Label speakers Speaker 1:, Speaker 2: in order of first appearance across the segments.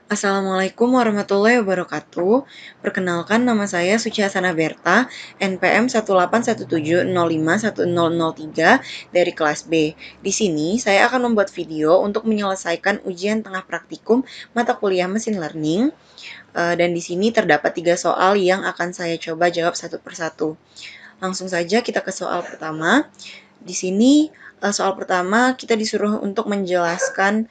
Speaker 1: Assalamualaikum warahmatullahi wabarakatuh. Perkenalkan, nama saya Suci Hasanah Berta, NPM 18170510003 dari kelas B. Di sini saya akan membuat video untuk menyelesaikan ujian tengah praktikum mata kuliah mesin learning. Dan di sini terdapat 3 soal yang akan saya coba jawab satu persatu. Langsung saja kita ke soal pertama. Di sini soal pertama kita disuruh untuk menjelaskan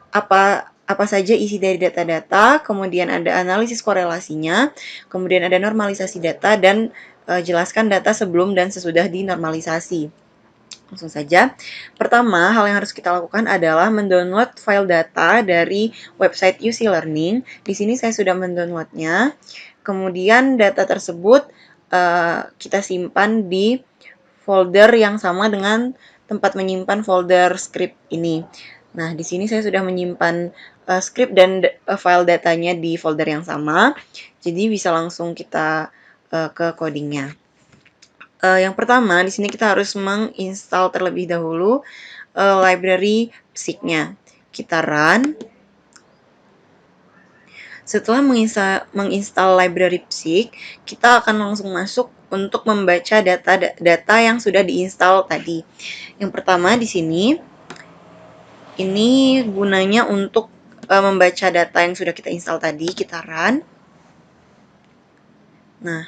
Speaker 1: apa saja isi dari data-data, kemudian ada analisis korelasinya, kemudian ada normalisasi data, dan jelaskan data sebelum dan sesudah dinormalisasi. Langsung saja. Pertama, hal yang harus kita lakukan adalah mendownload file data dari website UC Learning. Di sini saya sudah mendownloadnya. Kemudian data tersebut kita simpan di folder yang sama dengan tempat menyimpan folder script ini. Nah, di sini saya sudah menyimpan script dan file datanya di folder yang sama. Jadi bisa langsung kita ke codingnya. Yang pertama, di sini kita harus menginstal terlebih dahulu library psik-nya. Kita run. Setelah menginstal library psik, kita akan langsung masuk untuk membaca data yang sudah diinstal tadi. Yang pertama di sini, ini gunanya untuk membaca data yang sudah kita install tadi. Kita run. Nah,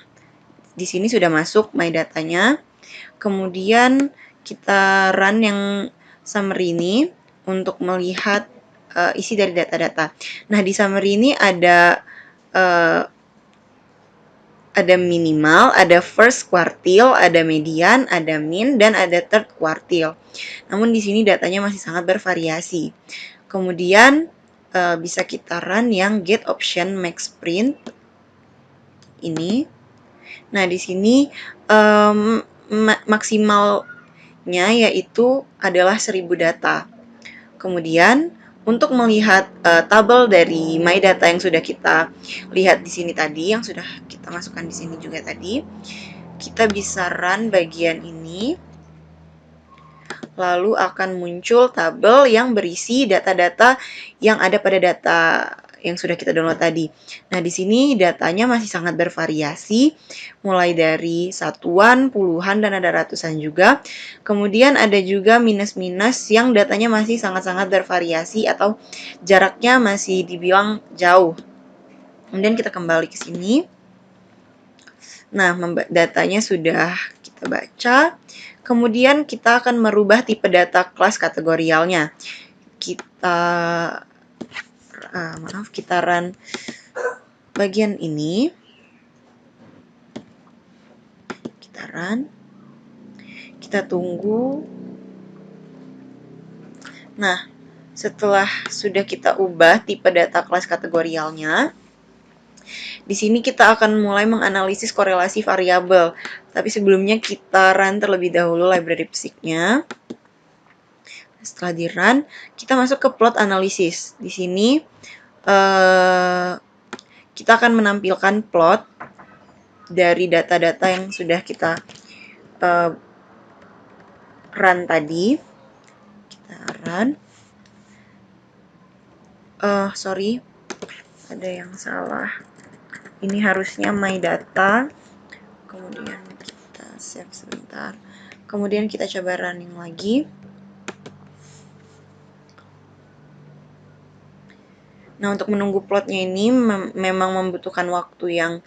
Speaker 1: di sini sudah masuk my datanya. Kemudian kita run yang summary ini untuk melihat isi dari data-data. Nah, di summary ini ada minimal, ada first quartile, ada median, ada mean, dan ada third quartile. Namun di sini datanya masih sangat bervariasi. Kemudian bisa kita run yang get option max print ini. Nah, di sini maksimalnya yaitu adalah 1000 data. Kemudian untuk melihat tabel dari my data yang sudah kita lihat di sini tadi, yang sudah kita masukkan di sini juga tadi, kita bisa run bagian ini, lalu akan muncul tabel yang berisi data-data yang ada pada data yang sudah kita download tadi. Nah, di sini datanya masih sangat bervariasi, mulai dari satuan, puluhan, dan ada ratusan juga. Kemudian ada juga minus-minus yang datanya masih sangat-sangat bervariasi atau jaraknya masih dibilang jauh. Kemudian kita kembali ke sini. Nah, datanya sudah kita baca. Kemudian kita akan merubah tipe data kelas kategorialnya. Kita run bagian ini. Kita run. Kita tunggu. Nah, setelah sudah kita ubah tipe data kelas kategorialnya, di sini kita akan mulai menganalisis korelasi variabel. Tapi sebelumnya kita run terlebih dahulu library psik-nya. Setelah di run, kita masuk ke plot analysis. Di sini kita akan menampilkan plot dari data-data yang sudah kita run tadi. Kita run. Sorry, ada yang salah. Ini harusnya my data. Kemudian kita save sebentar. Kemudian kita coba running lagi. Nah, untuk menunggu plotnya ini memang membutuhkan waktu yang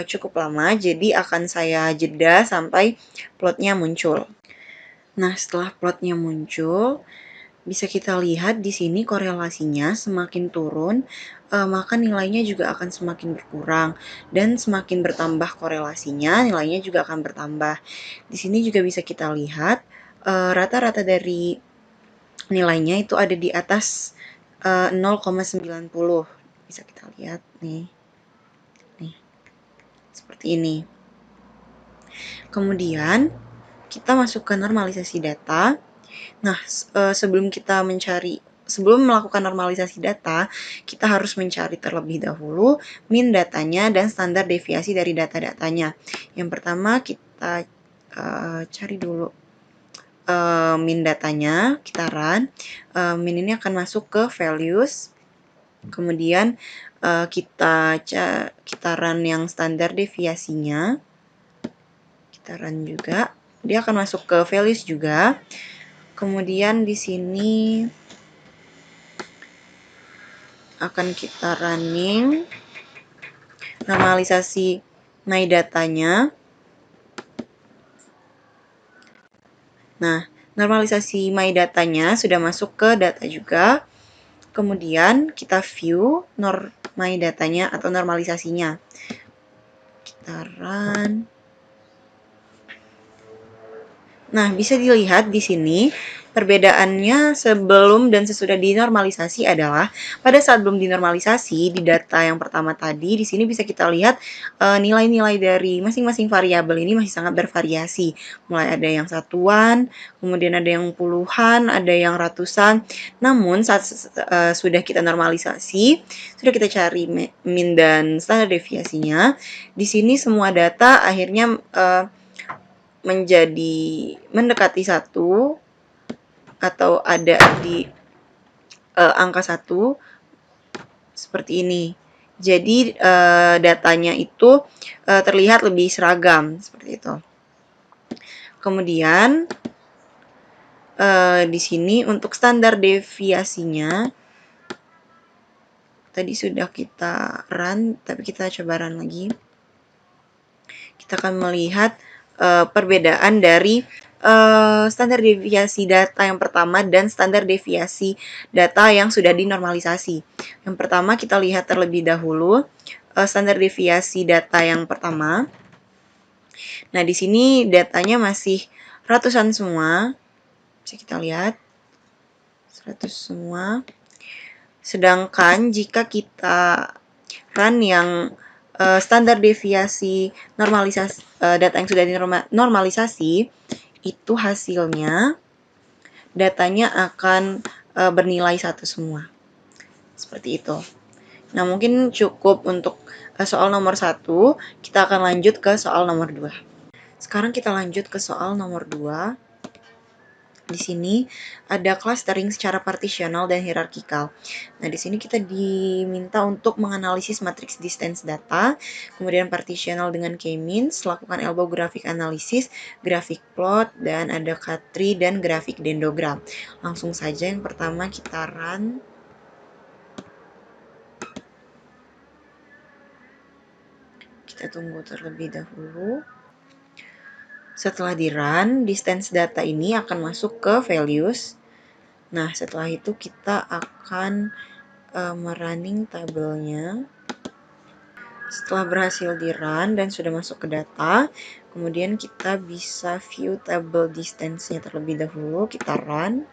Speaker 1: cukup lama, jadi akan saya jeda sampai plotnya muncul. Nah, setelah plotnya muncul, bisa kita lihat di sini korelasinya semakin turun, maka nilainya juga akan semakin berkurang. Dan semakin bertambah korelasinya, nilainya juga akan bertambah. Di sini juga bisa kita lihat rata-rata dari nilainya itu ada di atas 0,90. Bisa kita lihat nih. Seperti ini. Kemudian kita masuk ke normalisasi data. Nah, sebelum melakukan normalisasi data, kita harus mencari terlebih dahulu mean datanya dan standar deviasi dari data-datanya. Yang pertama kita cari dulu mean datanya, kita run. Mean ini akan masuk ke values. Kemudian kita run yang standar deviasinya. Kita run juga. Dia akan masuk ke values juga. Kemudian di sini akan kita running normalisasi my datanya. Nah, normalisasi my datanya sudah masuk ke data juga. Kemudian kita view my datanya atau normalisasinya. Kita run. Nah, bisa dilihat di sini perbedaannya sebelum dan sesudah dinormalisasi adalah pada saat belum dinormalisasi di data yang pertama tadi, di sini bisa kita lihat nilai-nilai dari masing-masing variabel ini masih sangat bervariasi. Mulai ada yang satuan, kemudian ada yang puluhan, ada yang ratusan. Namun saat sudah kita normalisasi, sudah kita cari mean dan standar deviasinya, di sini semua data akhirnya mendekati 1 atau ada di angka 1 seperti ini. Jadi datanya itu terlihat lebih seragam seperti itu. Kemudian di sini untuk standar deviasinya tadi sudah kita run, tapi kita coba run lagi. Kita akan melihat perbedaan dari standar deviasi data yang pertama dan standar deviasi data yang sudah dinormalisasi. Yang pertama kita lihat terlebih dahulu standar deviasi data yang pertama. Nah, di sini datanya masih ratusan semua. Bisa kita lihat 100 semua. Sedangkan jika kita run yang standar deviasi normalisasi data yang sudah dinormalisasi, itu hasilnya datanya akan bernilai 1 semua. Seperti itu. Nah, mungkin cukup untuk soal nomor 1. Kita akan lanjut ke soal nomor 2. Sekarang kita lanjut ke soal nomor 2. Di sini ada clustering secara partisional dan hierarkikal. Nah, di sini kita diminta untuk menganalisis matriks distance data, kemudian partisional dengan k-means, lakukan elbow graphic analysis, grafik plot, dan ada cut-tree dan grafik dendrogram. Langsung saja yang pertama kita run. Kita tunggu terlebih dahulu. Setelah di-run, distance data ini akan masuk ke values. Nah, setelah itu kita akan merunning tabelnya. Setelah berhasil di-run dan sudah masuk ke data, kemudian kita bisa view table distance-nya terlebih dahulu. Kita run.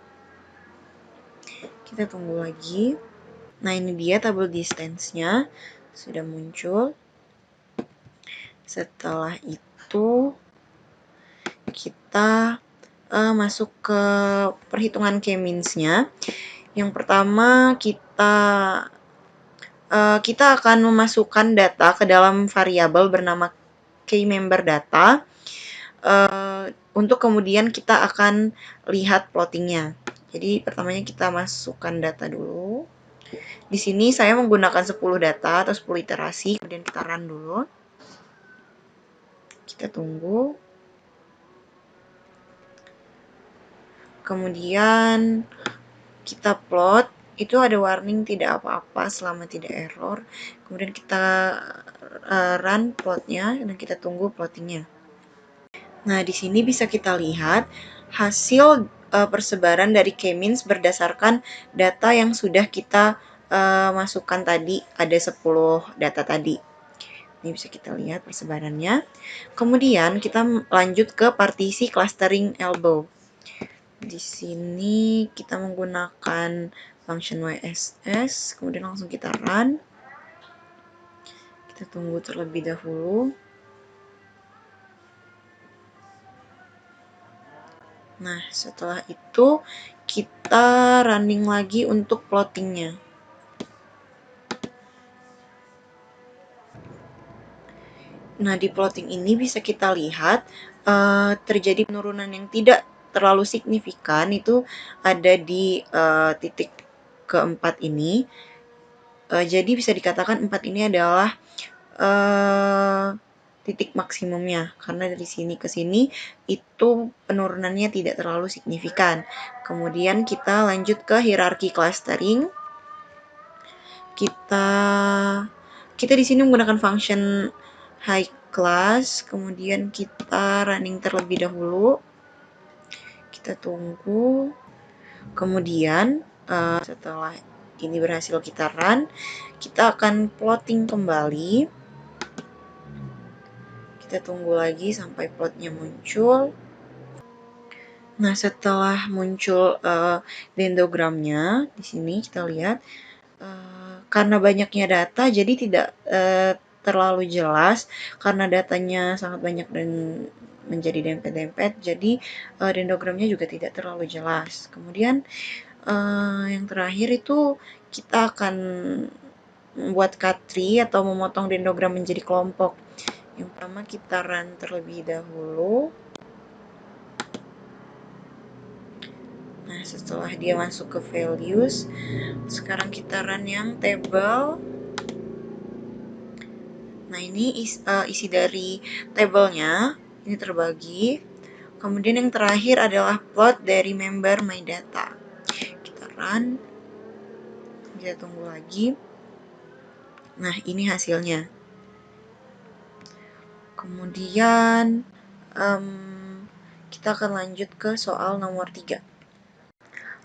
Speaker 1: Kita tunggu lagi. Nah, ini dia table distance-nya. Sudah muncul. Setelah itu, kita masuk ke perhitungan k-means-nya. Yang pertama, kita akan memasukkan data ke dalam variabel bernama k-member data. Untuk kemudian kita akan lihat plottingnya. Jadi pertamanya kita masukkan data dulu. Di sini saya menggunakan 10 data atau 10 iterasi, kemudian kita run dulu. Kita tunggu. Kemudian kita plot, itu ada warning tidak apa-apa selama tidak error. Kemudian kita run plotnya dan kita tunggu plottingnya. Nah, di sini bisa kita lihat hasil persebaran dari k-means berdasarkan data yang sudah kita masukkan tadi, ada 10 data tadi. Ini bisa kita lihat persebarannya. Kemudian kita lanjut ke partisi clustering elbow. Di sini kita menggunakan function YSS, kemudian langsung kita run. Kita tunggu terlebih dahulu. Nah, setelah itu kita running lagi untuk plottingnya. Nah, di plotting ini bisa kita lihat terjadi penurunan yang tidak terlalu signifikan, itu ada di titik keempat ini. Jadi bisa dikatakan 4 ini adalah titik maksimumnya, karena dari sini ke sini itu penurunannya tidak terlalu signifikan. Kemudian kita lanjut ke hierarki clustering. Kita di sini menggunakan function high class, kemudian kita running terlebih dahulu. Kita tunggu. Kemudian setelah ini berhasil kita run, kita akan plotting kembali. Kita tunggu lagi sampai plotnya muncul. Nah, setelah muncul dendrogramnya, di sini kita lihat karena banyaknya data, jadi tidak terlalu jelas karena datanya sangat banyak dan menjadi dempet-dempet. Jadi dendrogramnya juga tidak terlalu jelas. Kemudian yang terakhir itu kita akan membuat cut tree atau memotong dendrogram menjadi kelompok. Yang pertama kita run terlebih dahulu. Nah, setelah dia masuk ke values, sekarang kita run yang table. Nah, ini isi dari tabelnya, ini terbagi. Kemudian yang terakhir adalah plot dari member my data. Kita run, kita tunggu lagi. Nah, ini hasilnya. Kemudian kita akan lanjut ke soal nomor 3.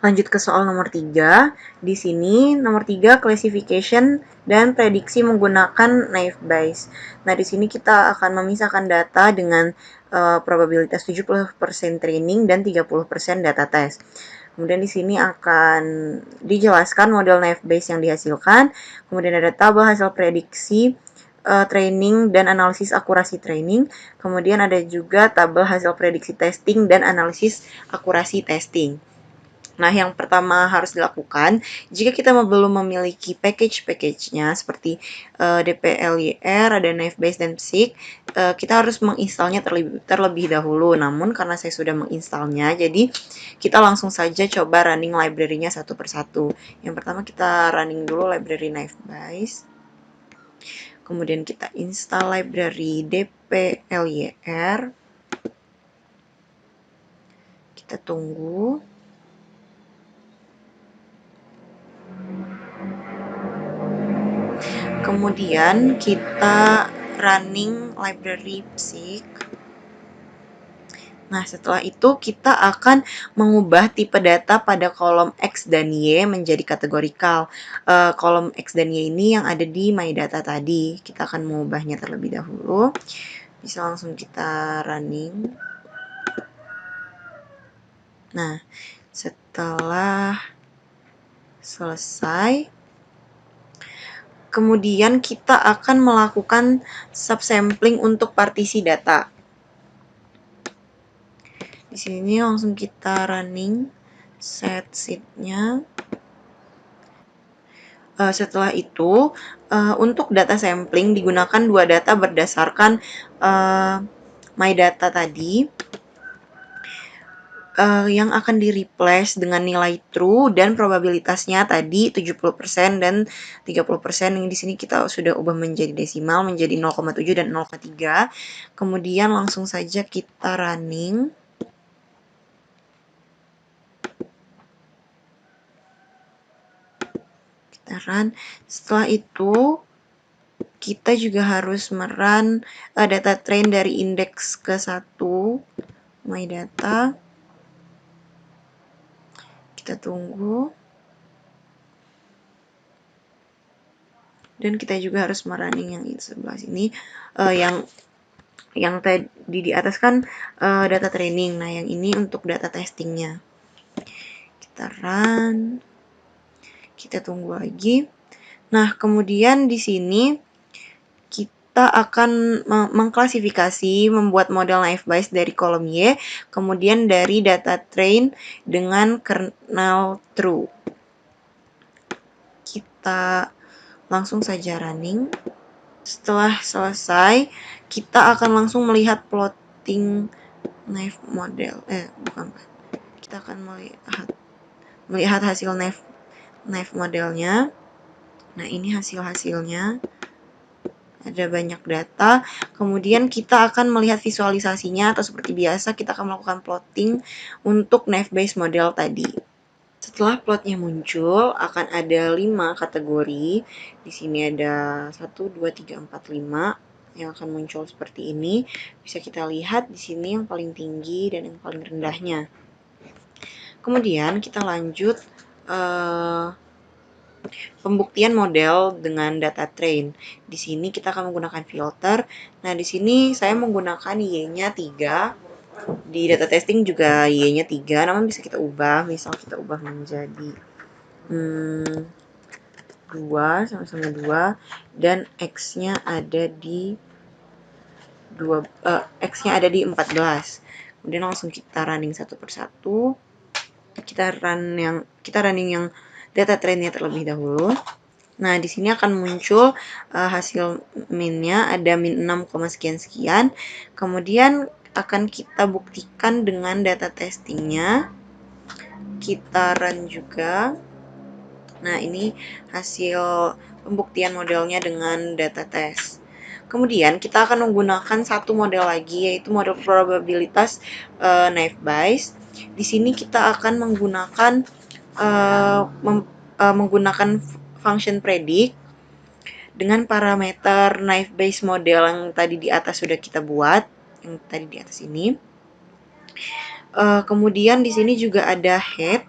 Speaker 1: Lanjut ke soal nomor 3. Di sini nomor 3 classification dan prediksi menggunakan naive Bayes. Nah, di sini kita akan memisahkan data dengan probabilitas 70% training dan 30% data test. Kemudian di sini akan dijelaskan model naive Bayes yang dihasilkan. Kemudian ada tabel hasil prediksi training dan analisis akurasi training. Kemudian ada juga tabel hasil prediksi testing dan analisis akurasi testing. Nah, yang pertama harus dilakukan, jika kita belum memiliki package-nya seperti DPLYR, ada naive Bayes dan PSIC, kita harus menginstalnya terlebih dahulu. Namun, karena saya sudah menginstalnya, jadi kita langsung saja coba running library-nya satu persatu. Yang pertama kita running dulu library naive Bayes. Kemudian kita install library DPLYR. Kita tunggu. Kemudian kita running library PSIC. Nah, setelah itu kita akan mengubah tipe data pada kolom X dan Y menjadi kategorikal. Kolom X dan Y ini yang ada di my data tadi. Kita akan mengubahnya terlebih dahulu. Bisa langsung kita running. Nah, setelah selesai, kemudian kita akan melakukan subsampling untuk partisi data. Di sini langsung kita running set sheet-nya. Setelah itu, untuk data sampling digunakan dua data berdasarkan my data tadi yang akan di-replace dengan nilai true dan probabilitasnya tadi 70% dan 30%. Yang di sini kita sudah ubah menjadi desimal menjadi 0,7 dan 0,3. Kemudian langsung saja kita running. Run. Setelah itu kita juga harus merun data train dari indeks ke 1 my data. Kita tunggu. Dan kita juga harus merunning yang sebelah sini yang tadi di atas kan data training. Nah, yang ini untuk data testingnya. Kita run. Kita tunggu lagi. Nah, kemudian di sini kita akan mengklasifikasi, membuat model naive Bayes dari kolom Y, kemudian dari data train dengan kernel true. Kita langsung saja running. Setelah selesai, kita akan langsung melihat plotting naive model. Kita akan melihat hasil naive modelnya. Nah, ini hasil-hasilnya. Ada banyak data, kemudian kita akan melihat visualisasinya atau seperti biasa kita akan melakukan plotting untuk naive Bayes model tadi. Setelah plotnya muncul, akan ada 5 kategori. Di sini ada 1, 2, 3, 4, 5 yang akan muncul seperti ini. Bisa kita lihat di sini yang paling tinggi dan yang paling rendahnya. Kemudian kita lanjut pembuktian model dengan data train. Di sini kita akan menggunakan filter. Nah, di sini saya menggunakan Y-nya 3. Di data testing juga Y-nya 3, namun bisa kita ubah. Misal kita ubah menjadi 2, sama-sama 2, dan X-nya ada di 14. Kemudian langsung kita running satu persatu. Kita running yang data trainnya terlebih dahulu. Nah, di sini akan muncul hasil minnya, ada min 6, sekian-sekian. Kemudian akan kita buktikan dengan data testingnya. Kita run juga. Nah, ini hasil pembuktian modelnya dengan data test. Kemudian kita akan menggunakan satu model lagi, yaitu model probabilitas naive Bayes. Di sini kita akan menggunakan function predict dengan parameter naive Bayes model yang tadi di atas sudah kita buat, yang tadi di atas ini. Kemudian di sini juga ada head.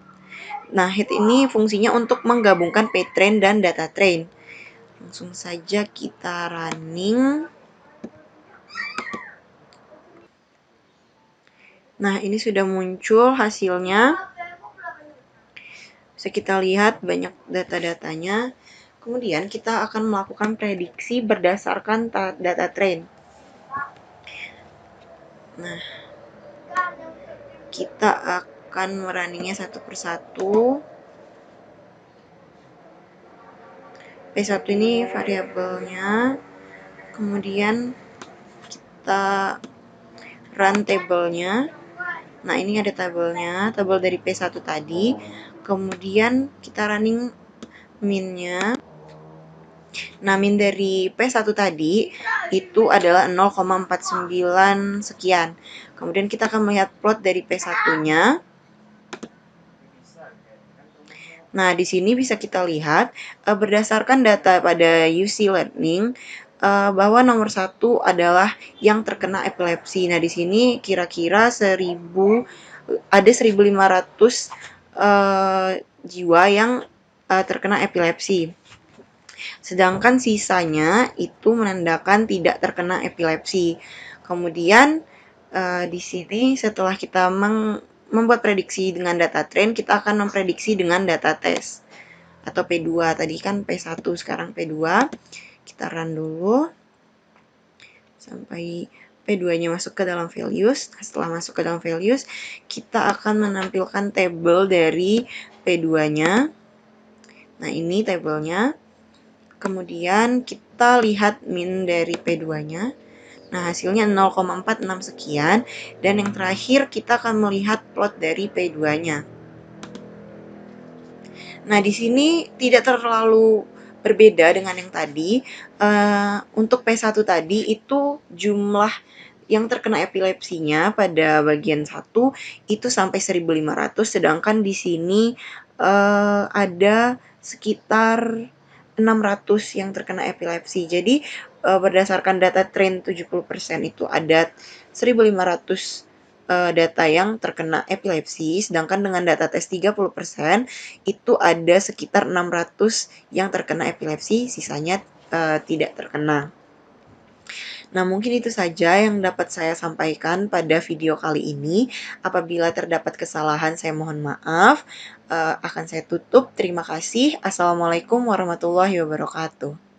Speaker 1: Nah, head ini fungsinya untuk menggabungkan ptrain dan data train. Langsung saja kita running. Nah, ini sudah muncul hasilnya. Bisa kita lihat banyak data-datanya. Kemudian kita akan melakukan prediksi berdasarkan data train. Nah, kita akan merunningnya satu persatu. P1 ini variabelnya. Kemudian kita run tabelnya. Nah, ini ada tabelnya, tabel dari P1 tadi. Kemudian kita running min-nya. Nah, min dari P1 tadi itu adalah 0,49 sekian. Kemudian kita akan melihat plot dari P1-nya. Nah, di sini bisa kita lihat berdasarkan data pada UC Learning bahwa nomor 1 adalah yang terkena epilepsi. Nah, di sini kira-kira ada 1.500 jiwa yang terkena epilepsi. Sedangkan sisanya itu menandakan tidak terkena epilepsi. Kemudian di sini setelah kita membuat prediksi dengan data train, kita akan memprediksi dengan data test atau P2. Tadi kan P1, sekarang P2. Kita run dulu sampai P2-nya masuk ke dalam values. Setelah masuk ke dalam values, kita akan menampilkan tabel dari P2-nya. Nah, ini tabelnya. Kemudian kita lihat min dari P2-nya. Nah, hasilnya 0,46 sekian. Dan yang terakhir kita akan melihat plot dari P2-nya. Nah, di sini tidak terlalu berbeda dengan yang tadi. Untuk P1 tadi itu jumlah yang terkena epilepsinya pada bagian 1 itu sampai 1.500, sedangkan di sini ada sekitar 600 yang terkena epilepsi. Jadi berdasarkan data train 70% itu ada 1.500 data yang terkena epilepsi, sedangkan dengan data tes 30% itu ada sekitar 600 yang terkena epilepsi, sisanya tidak terkena. Nah, mungkin itu saja yang dapat saya sampaikan pada video kali ini. Apabila terdapat kesalahan, saya mohon maaf. Akan saya tutup. Terima kasih. Assalamualaikum warahmatullahi wabarakatuh.